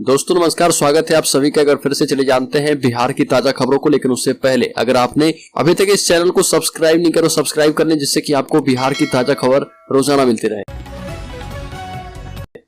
दोस्तों नमस्कार, स्वागत है आप सभी का। अगर फिर से चले जानते हैं बिहार की ताजा खबरों को, लेकिन उससे पहले अगर आपने अभी तक इस चैनल को सब्सक्राइब नहीं करो, सब्सक्राइब कर लें, जिससे कि आपको बिहार की ताजा खबर रोजाना मिलती रहे।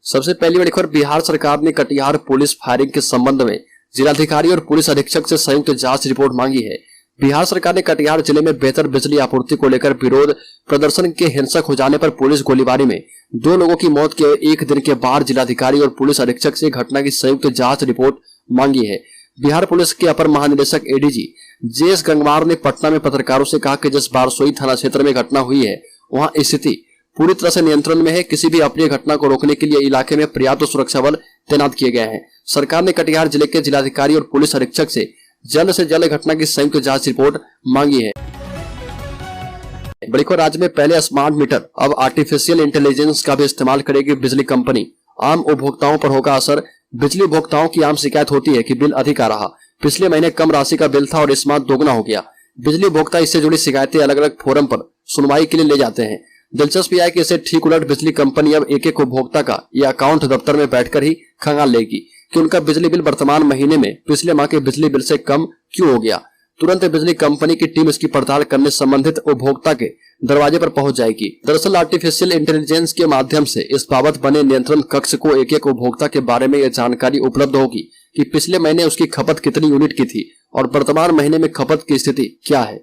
सबसे पहली बड़ी खबर, बिहार सरकार ने कटिहार पुलिस फायरिंग के संबंध में जिलाधिकारी और पुलिस अधीक्षक से संयुक्त जांच रिपोर्ट मांगी है। बिहार सरकार ने कटिहार जिले में बेहतर बिजली आपूर्ति को लेकर विरोध प्रदर्शन के हिंसक हो जाने पर पुलिस गोलीबारी में 2 लोगों की मौत के एक दिन के बाद जिलाधिकारी और पुलिस अधीक्षक से घटना की संयुक्त जांच रिपोर्ट मांगी है। बिहार पुलिस के अपर महानिदेशक एडीजी जेएस गंगवार ने पटना में पत्रकारों से कहा कि जिस बारसोई थाना क्षेत्र में घटना हुई है वहां स्थिति पूरी तरह से नियंत्रण में है। किसी भी अप्रिय घटना को रोकने के लिए इलाके में पर्याप्त सुरक्षा बल तैनात किए गए हैं। सरकार ने कटिहार जिले के जिलाधिकारी और पुलिस अधीक्षक से जल्द घटना की संयुक्त जांच रिपोर्ट मांगी है। बड़ी खबर, राज्य में पहले स्मार्ट मीटर अब आर्टिफिशियल इंटेलिजेंस का भी इस्तेमाल करेगी बिजली कंपनी। आम उपभोक्ताओं पर होगा असर। बिजली उपभोक्ताओं की आम शिकायत होती है कि बिल अधिक आ रहा। पिछले महीने कम राशि का बिल था और इस माह दोगुना हो गया। बिजली उपभोक्ता इससे जुड़ी शिकायतें अलग अलग फोरम पर सुनवाई के लिए ले जाते हैं। दिलचस्प यह है कि इसे ठीक उलट बिजली कंपनी अब एक एक उपभोक्ता का यह अकाउंट दफ्तर में बैठकर ही खंगाल लेगी कि उनका बिजली बिल वर्तमान महीने में पिछले माह के बिजली बिल से कम क्यों हो गया। तुरंत बिजली कंपनी की टीम इसकी पड़ताल करने संबंधित उपभोक्ता के दरवाजे पर पहुंच जाएगी। दरअसल आर्टिफिशियल इंटेलिजेंस के माध्यम से इस बाबत बने नियंत्रण कक्ष को एक एक उपभोक्ता के बारे में यह जानकारी उपलब्ध होगी कि पिछले महीने उसकी खपत कितनी यूनिट की थी और वर्तमान महीने में खपत की स्थिति क्या है।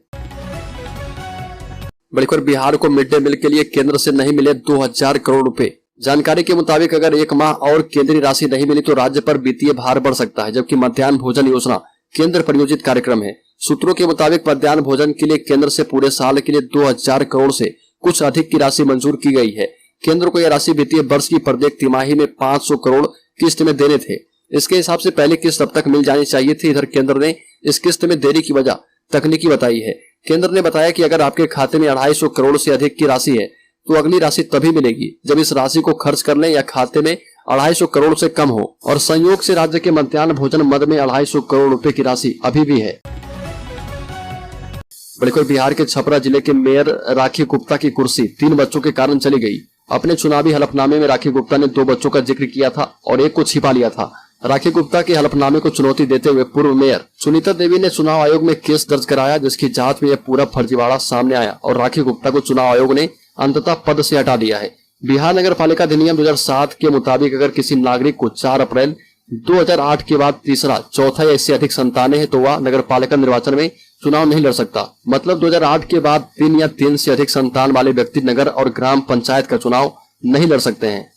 बड़ी खबर, बिहार को मिड डे मील के लिए केंद्र से नहीं मिले 2000 करोड़ रुपए। जानकारी के मुताबिक अगर एक माह और केंद्रीय राशि नहीं मिली तो राज्य पर वित्तीय भार बढ़ सकता है, जबकि मध्याह्न भोजन योजना केंद्र प्रायोजित कार्यक्रम है। सूत्रों के मुताबिक मध्याह्न भोजन के लिए केंद्र से पूरे साल के लिए 2000 करोड़ से कुछ अधिक की राशि मंजूर की गई है। केंद्र को यह राशि वित्तीय वर्ष की प्रत्येक तिमाही में 500 करोड़ किस्त में देने थे। इसके हिसाब से पहली किस्त अब तक मिल जानी चाहिए थी। इधर केंद्र ने इस किस्त में देरी की वजह तकनीकी बताई है। केंद्र ने बताया कि अगर आपके खाते में 250 करोड़ से अधिक की राशि है तो अगली राशि तभी मिलेगी जब इस राशि को खर्च करने या खाते में 250 करोड़ से कम हो। और संयोग से राज्य के मध्याह्न भोजन मद में 250 करोड़ रुपए की राशि अभी भी है। बड़ी बिहार के छपरा जिले के मेयर राखी गुप्ता की कुर्सी 3 बच्चों के कारण चली गई। अपने चुनावी हलफनामे में राखी गुप्ता ने 2 बच्चों का जिक्र किया था और एक को छिपा लिया था। राखी गुप्ता के हलफनामे को चुनौती देते हुए पूर्व मेयर सुनीता देवी ने चुनाव आयोग में केस दर्ज कराया, जिसकी जांच में यह पूरा फर्जीवाड़ा सामने आया और राखी गुप्ता को चुनाव आयोग ने अंततः पद से हटा दिया है। बिहार नगर पालिका अधिनियम 2007 के मुताबिक अगर किसी नागरिक को 4 अप्रैल 2008 के बाद तीसरा, चौथा या इससे अधिक संतानें हैं तो वह नगर पालिका निर्वाचन में चुनाव नहीं लड़ सकता। मतलब 2008 के बाद 3 या 3 से अधिक संतान वाले व्यक्ति नगर और ग्राम पंचायत का चुनाव नहीं लड़ सकते हैं।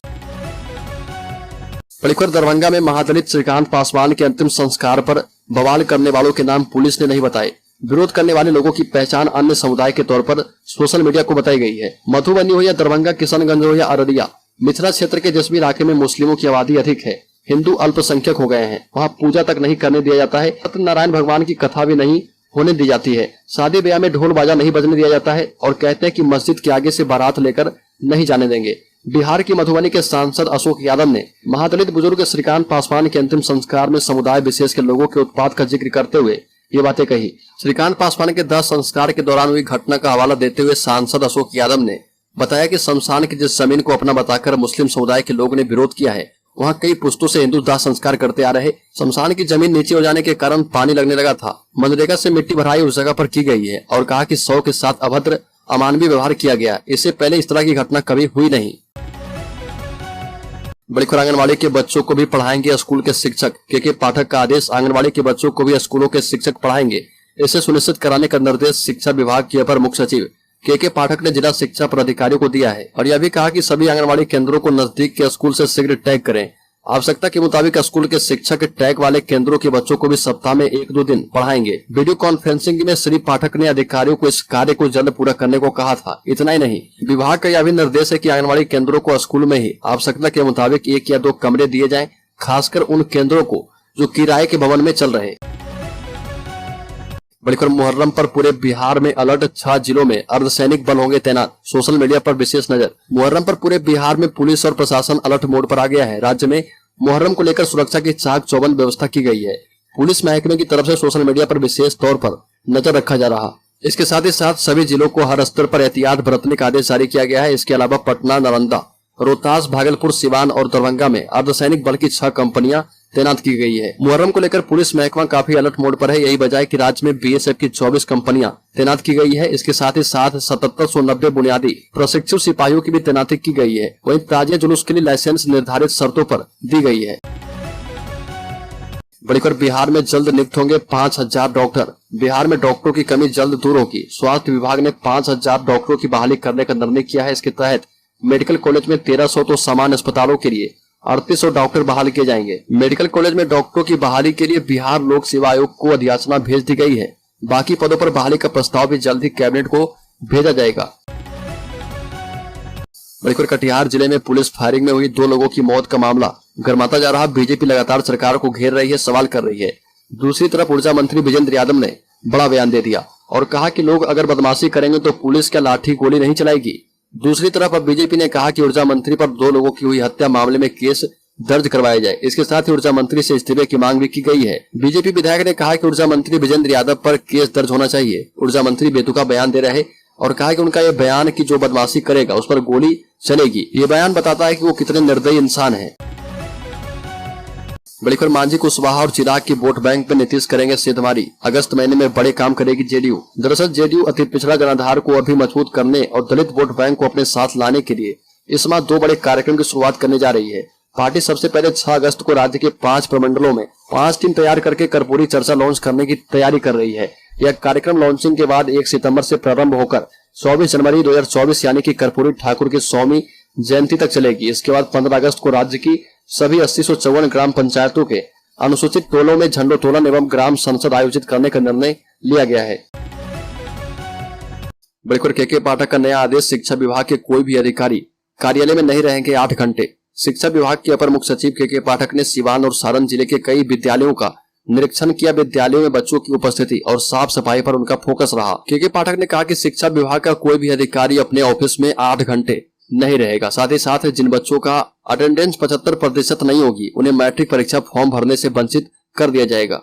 बड़ी खबर, दरभंगा में महादलित श्रीकांत पासवान के अंतिम संस्कार पर बवाल करने वालों के नाम पुलिस ने नहीं बताए। विरोध करने वाले लोगों की पहचान अन्य समुदाय के तौर पर सोशल मीडिया को बताई गई है। मधुबनी हो या दरभंगा, किशनगंज हो या अररिया, मिथिला क्षेत्र के जिस भी इलाके में मुस्लिमों की आबादी अधिक है, हिंदू अल्पसंख्यक हो गए हैं, वहाँ पूजा तक नहीं करने दिया जाता है। सत्यनारायण भगवान की कथा भी नहीं होने दी जाती है। शादी ब्याह में ढोल बाजा नहीं बजने दिया जाता है और कहते हैं कि मस्जिद के आगे से बारात लेकर नहीं जाने देंगे। बिहार की मधुबनी के सांसद अशोक यादव ने महादलित बुजुर्ग श्रीकांत पासवान के अंतिम संस्कार में समुदाय विशेष के लोगों के उत्पात का जिक्र करते हुए ये बातें कही। श्रीकांत पासवान के दाह संस्कार के दौरान हुई घटना का हवाला देते हुए सांसद अशोक यादव ने बताया कि शमशान की जिस जमीन को अपना बताकर मुस्लिम समुदाय के लोगों ने विरोध किया है, वहाँ कई पुश्तों से हिंदू दाह संस्कार करते आ रहे। शमशान की जमीन नीचे हो जाने के कारण पानी लगने लगा था। मनरेगा से मिट्टी भराई उस जगह पर की गई है और कहा कि 100 के साथ अभद्र अमानवीय व्यवहार किया गया। इससे पहले इस तरह की घटना कभी हुई नहीं। बड़ी खबर, आंगनबाड़ी के बच्चों को भी पढ़ाएंगे स्कूल के शिक्षक। के पाठक का आदेश, आंगनबाड़ी के बच्चों को भी स्कूलों के शिक्षक पढ़ाएंगे। इसे सुनिश्चित कराने का निर्देश शिक्षा विभाग के अपर मुख्य सचिव के पाठक ने जिला शिक्षा पदाधिकारियों को दिया है और यह भी कहा कि सभी आंगनबाड़ी केंद्रों को नजदीक के स्कूल से शीघ्र टैग करें। आवश्यकता के मुताबिक स्कूल के शिक्षक टैग वाले केंद्रों के बच्चों को भी सप्ताह में 1-2 दिन पढ़ाएंगे। वीडियो कॉन्फ्रेंसिंग में श्री पाठक ने अधिकारियों को इस कार्य को जल्द पूरा करने को कहा था। इतना ही नहीं, विभाग का यह भी निर्देश है कि आंगनबाड़ी केंद्रों को स्कूल में ही आवश्यकता के मुताबिक 1 या 2 कमरे दिए जाएं, खासकर उन केंद्रों को जो किराए के भवन में चल रहे। बड़ी खबर, मुहर्रम पर पूरे बिहार में अलर्ट, 6 जिलों में अर्धसैनिक बल होंगे तैनात। सोशल मीडिया पर विशेष नजर। मुहर्रम पर पूरे बिहार में पुलिस और प्रशासन अलर्ट मोड पर आ गया है। राज्य में मुहर्रम को लेकर सुरक्षा की चाक चौबंद व्यवस्था की गई है। पुलिस महकमे की तरफ से सोशल मीडिया पर विशेष तौर पर नजर रखा जा रहा। इसके साथ ही साथ सभी जिलों को हर स्तर पर एहतियात बरतने का आदेश जारी किया गया है। इसके अलावा पटना, नालंदा, रोहतास, भागलपुर, सिवान और दरभंगा में अर्धसैनिक बल की 6 कंपनियां तैनात की गई है। मुहर्रम को लेकर पुलिस महकमा काफी अलर्ट मोड पर है। यही वजह है कि राज्य में बीएसएफ की 24 कंपनियां तैनात की गई है। इसके साथ ही 7790 बुनियादी प्रशिक्षु सिपाहियों की भी तैनाती की गई है। वहीं ताजिया जुलूस के लिए लाइसेंस निर्धारित शर्तों पर दी गई है। बड़ी खबर, बिहार में जल्द नियुक्त होंगे 5000 डॉक्टर। बिहार में डॉक्टरों की कमी जल्द दूर होगी। स्वास्थ्य विभाग ने 5000 डॉक्टरों की बहाली करने का निर्णय किया है। इसके तहत मेडिकल कॉलेज में 1300 तो सामान्य अस्पतालों के लिए 3800 डॉक्टर बहाल किए जाएंगे। मेडिकल कॉलेज में डॉक्टरों की बहाली के लिए बिहार लोक सेवा आयोग को अधियाचना भेज दी गई है। बाकी पदों पर बहाली का प्रस्ताव भी जल्द ही कैबिनेट को भेजा जाएगा। बड़ी खबर, कटिहार जिले में पुलिस फायरिंग में हुई 2 लोगों की मौत का मामला गर्माता जा रहा। बीजेपी लगातार सरकार को घेर रही है, सवाल कर रही है। दूसरी तरफ ऊर्जा मंत्री विजेंद्र यादव ने बड़ा बयान दे दिया और कहा कि लोग अगर बदमाशी करेंगे तो पुलिस क्या लाठी गोली नहीं चलाएगी। दूसरी तरफ अब बीजेपी ने कहा कि ऊर्जा मंत्री पर 2 लोगों की हुई हत्या मामले में केस दर्ज करवाया जाए। इसके साथ ही ऊर्जा मंत्री से इस्तीफे की मांग भी की गई है। बीजेपी विधायक ने कहा कि ऊर्जा मंत्री विजेंद्र यादव पर केस दर्ज होना चाहिए। ऊर्जा मंत्री बेतुका बयान दे रहे और कहा कि उनका यह बयान कि जो बदमाशी करेगा उस पर गोली चलेगी, ये बयान बताता है कि वो कितने निर्दयी इंसान हैं। बड़ी खबर, मांझी कुशवाहा और चिराग की वोट बैंक में नीतीश करेंगे सेंधमारी। अगस्त महीने में बड़े काम करेगी जेडीयू। दरअसल जेडीयू अति पिछड़ा जनाधार को अभी मजबूत करने और दलित वोट बैंक को अपने साथ लाने के लिए इस माह 2 बड़े कार्यक्रम की शुरुआत करने जा रही है। पार्टी सबसे पहले 6 अगस्त को राज्य के 5 प्रमंडलों में 5 टीम तैयार करके कर्पूरी चर्चा लॉन्च करने की तैयारी कर रही है। यह कार्यक्रम लॉन्चिंग के बाद 1 सितंबर से प्रारंभ होकर 24 जनवरी 2024 यानी कि कर्पूरी ठाकुर की 100वीं जयंती तक चलेगी। इसके बाद 15 अगस्त को राज्य की सभी 8054 ग्राम पंचायतों के अनुसूचित टोलों में झंडोत्तोलन एवं ग्राम संसद आयोजित करने का निर्णय लिया गया है। बड़ी खबर, के पाठक का नया आदेश, शिक्षा विभाग के कोई भी अधिकारी कार्यालय में नहीं रहेंगे 8 घंटे। शिक्षा विभाग के अपर मुख्य सचिव के पाठक ने सिवान और सारण जिले के कई विद्यालयों का निरीक्षण किया। विद्यालयों में बच्चों की उपस्थिति और साफ सफाई पर उनका फोकस रहा। के पाठक ने कहा कि शिक्षा विभाग का कोई भी अधिकारी अपने ऑफिस में 8 घंटे नहीं रहेगा। साथ ही साथ जिन बच्चों का अटेंडेंस 75% नहीं होगी उन्हें मैट्रिक परीक्षा फॉर्म भरने से वंचित कर दिया जाएगा।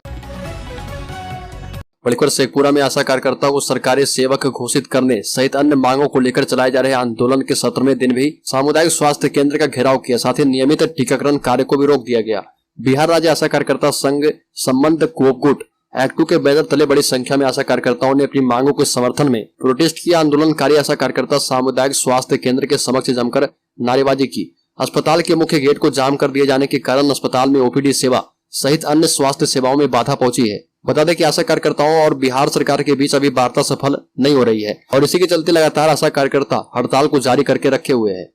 बड़ी खबर, शेखपुरा में आशा कार्यकर्ताओं को सरकारी सेवक घोषित करने सहित अन्य मांगों को लेकर चलाए जा रहे आंदोलन के 17वें दिन भी सामुदायिक स्वास्थ्य केंद्र का घेराव किया। साथ ही नियमित टीकाकरण कार्य को भी रोक दिया गया। बिहार राज्य आशा कार्यकर्ता संघ संबंध कोपगुट एक्ट 2 के बैनर तले बड़ी संख्या में आशा कार्यकर्ताओं ने अपनी मांगों के समर्थन में प्रोटेस्ट किया। आंदोलनकारी आशा कार्यकर्ता सामुदायिक स्वास्थ्य केंद्र के समक्ष जमकर नारेबाजी की। अस्पताल के मुख्य गेट को जाम कर दिए जाने के कारण अस्पताल में ओपीडी सेवा सहित अन्य स्वास्थ्य सेवाओं में बाधा पहुंची है। बता दें कि आशा कार्यकर्ताओं और बिहार सरकार के बीच अभी वार्ता सफल नहीं हो रही है और इसी के चलते लगातार आशा कार्यकर्ता हड़ताल को जारी करके रखे हुए हैं।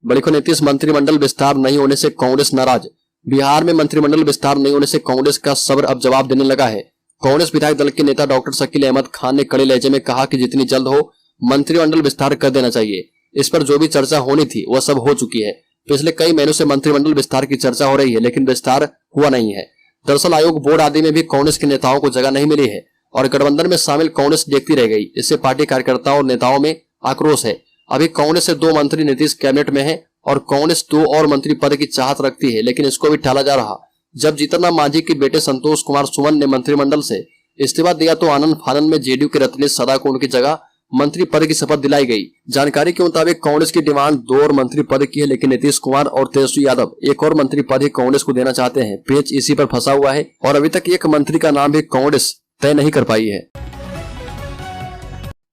बड़ी खबर, नीतीश मंत्रिमंडल विस्तार नहीं होने से कांग्रेस नाराज। बिहार में मंत्रिमंडल विस्तार नहीं होने से कांग्रेस का सब्र अब जवाब देने लगा है। कांग्रेस विधायक दल के नेता डॉक्टर शकील अहमद खान ने कड़े लहजे में कहा कि जितनी जल्द हो मंत्रिमंडल विस्तार कर देना चाहिए। इस पर जो भी चर्चा होनी थी वह सब हो चुकी है। पिछले कई महीनों से मंत्रिमंडल विस्तार की चर्चा हो रही है लेकिन विस्तार हुआ नहीं है। दरअसल आयोग बोर्ड आदि में भी कांग्रेस के नेताओं को जगह नहीं मिली है और गठबंधन में शामिल कांग्रेस देखती रह गई। इससे पार्टी कार्यकर्ताओं और नेताओं में आक्रोश है। अभी कांग्रेस से 2 मंत्री नीतीश कैबिनेट में है और कांग्रेस 2 और मंत्री पद की चाहत रखती है लेकिन इसको भी टाला जा रहा। जब जीतन राम मांझी के बेटे संतोष कुमार सुमन ने मंत्रिमंडल से इस्तीफा दिया तो आनंद फानंद में जेडीयू के रत्नेश सदा को उनकी जगह मंत्री पद की शपथ दिलाई गई। जानकारी के मुताबिक कांग्रेस की डिमांड 2 और मंत्री पद की है लेकिन नीतीश कुमार और तेजस्वी यादव 1 और मंत्री पद ही कांग्रेस को देना चाहते हैं। पेच इसी पर फंसा हुआ है और अभी तक 1 मंत्री का नाम भी कांग्रेस तय नहीं कर पाई है।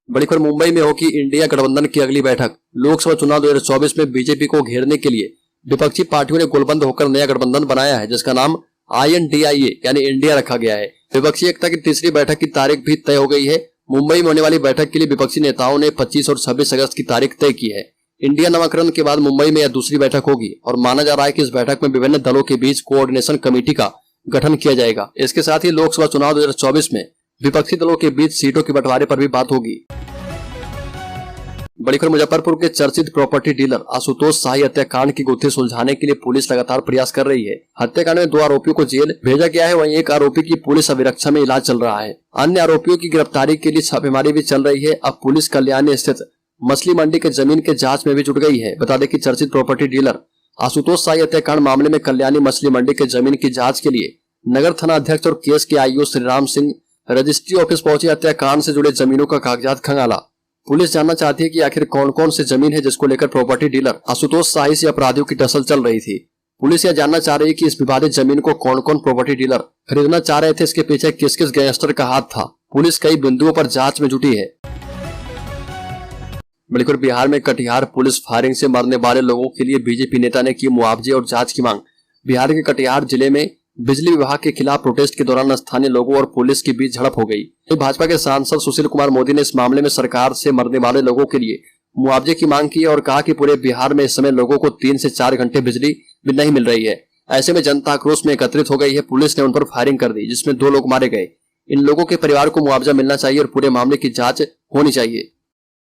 बड़ी खबर, मुंबई में होगी इंडिया गठबंधन की अगली बैठक। लोकसभा चुनाव 2024 में बीजेपी को घेरने के लिए विपक्षी पार्टियों ने गोलबंद होकर नया गठबंधन बनाया है जिसका नाम INDIA यानी इंडिया रखा गया है। विपक्षी एकता की तीसरी बैठक की तारीख भी तय हो गई है। मुंबई में होने वाली बैठक के लिए विपक्षी नेताओं ने 25 और 26 अगस्त की तारीख तय की है। इंडिया नामाकरण के बाद मुंबई में यह दूसरी बैठक होगी और माना जा रहा है कि इस बैठक में विभिन्न दलों के बीच कोऑर्डिनेशन कमेटी का गठन किया जाएगा। इसके साथ ही लोकसभा चुनाव 2024 में विपक्षी दलों के बीच सीटों के बंटवारे पर भी बात होगी। बड़ी खबर, मुजफ्फरपुर के चर्चित प्रॉपर्टी डीलर आशुतोष शाही हत्याकांड की गुत्थी सुलझाने के लिए पुलिस लगातार प्रयास कर रही है। हत्याकांड में 2 आरोपियों को जेल भेजा गया है, वहीं 1 आरोपी की पुलिस अभिरक्षा में इलाज चल रहा है। अन्य आरोपियों की गिरफ्तारी के लिए छापेमारी भी चल रही है। अब पुलिस कल्याणी स्थित मछली मंडी के जमीन के जांच में भी जुट गई है। बता दें कि चर्चित प्रॉपर्टी डीलर आशुतोष शाही हत्याकांड मामले में कल्याणी मछली मंडी के जमीन की जाँच के लिए नगर थाना अध्यक्ष और केस के IO Shriram Singh registry office पहुंचे। हत्याकांड से जुड़े जमीनों का कागजात खंगाला। पुलिस जानना चाहती है कि आखिर कौन कौन से जमीन है जिसको लेकर प्रॉपर्टी डीलर आशुतोष शाही से अपराधियों की टसल चल रही थी। पुलिस यह जानना चाह रही है कि इस विवादित जमीन को कौन कौन प्रॉपर्टी डीलर खरीदना चाह रहे थे, इसके पीछे किस किस गैंगस्टर का हाथ था। पुलिस कई बिंदुओं पर जांच में जुटी है। बिल्कुल, बिहार में कटिहार पुलिस फायरिंग से मरने वाले लोगों के लिए बीजेपी नेता ने की मुआवजे और जांच की मांग। बिहार के कटिहार जिले में बिजली विभाग के खिलाफ प्रोटेस्ट के दौरान स्थानीय लोगों और पुलिस के बीच झड़प हो गई। भाजपा के सांसद सुशील कुमार मोदी ने इस मामले में सरकार से मरने वाले लोगों के लिए मुआवजे की मांग की और कहा कि पूरे बिहार में इस समय लोगों को 3 से 4 घंटे बिजली भी नहीं मिल रही है। ऐसे में जनता आक्रोश में एकत्रित हो गई है। पुलिस ने उन पर फायरिंग कर दी, जिसमें 2 लोग मारे गए। इन लोगों के परिवार को मुआवजा मिलना चाहिए और पूरे मामले की जांच होनी चाहिए।